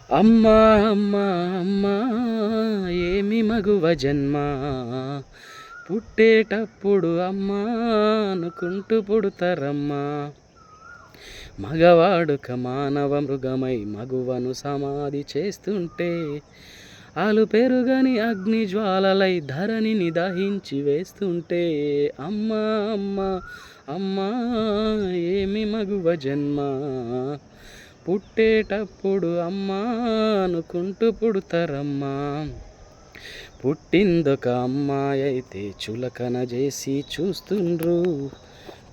అమ్మా అమ్మా అమ్మా ఏమి మగువ జన్మ, పుట్టేటప్పుడు అమ్మా అనుకుంటూ పుడతారమ్మా. మగవాడుక మానవ మృగమై మగువను సమాధి చేస్తుంటే, ఆలు పెరుగని అగ్ని జ్వాలలై ధరణిని దహించి వేస్తుంటే, అమ్మా అమ్మా అమ్మా ఏమి మగువ జన్మ, పుట్టేటప్పుడు అమ్మా అనుకుంటూ పుడతారమ్మా. పుట్టిందొక అమ్మాయి అయితే చులకన చేసి చూస్తుండ్రు,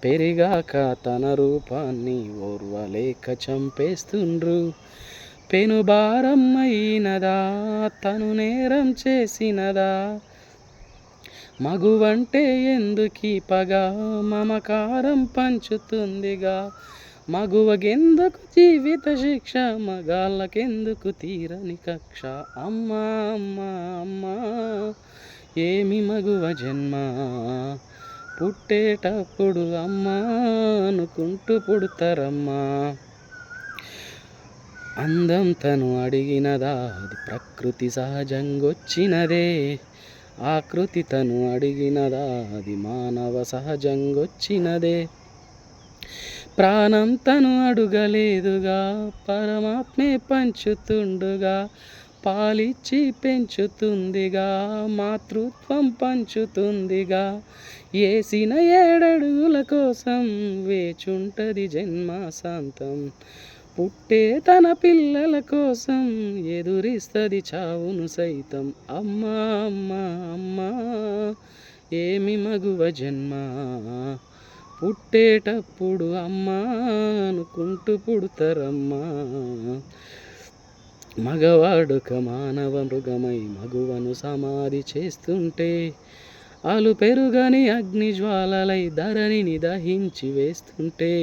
పెరిగాక తన రూపాన్ని ఓర్వలేక చంపేస్తుండ్రు. పెనుభారమైనదా తను నేరం చేసినదా, మగువంటే ఎందుకీ పగ మమకారం పంచుతుందిగా. మగువకెందుకు జీవిత శిక్ష, మగాళ్ళకెందుకు తీరని కక్ష. అమ్మా అమ్మా అమ్మా ఏమి మగువ జన్మ, పుట్టేటప్పుడు అమ్మా అనుకుంటూ పుడతారమ్మా. అందం తను అడిగినదా అది ప్రకృతి సహజంగొచ్చినదే, ఆకృతి తను అడిగినదా అది మానవ సహజంగొచ్చినదే. ప్రాణం తను అడుగలేదుగా పరమాత్మే పంచుతుండుగా, పాలిచ్చి పెంచుతుందిగా మాతృత్వం పంచుతుందిగా. ఏసిన 7 అడుగుల కోసం వేచుంటది జన్మాసాంతం, పుట్టే తన పిల్లల కోసం ఎదురిస్తది చావును సైతం. అమ్మా అమ్మా అమ్మా ఏమి మగువ జన్మ, పుట్టేటప్పుడు అమ్మా అనుకుంటూ పుడతారమ్మా. మగవాడుక మానవ మృగమై మగువను సమాధి చేస్తుంటే, ఆలు పెరుగని అగ్ని జ్వాలలై ధరణిని దహించి వేస్తుంటే,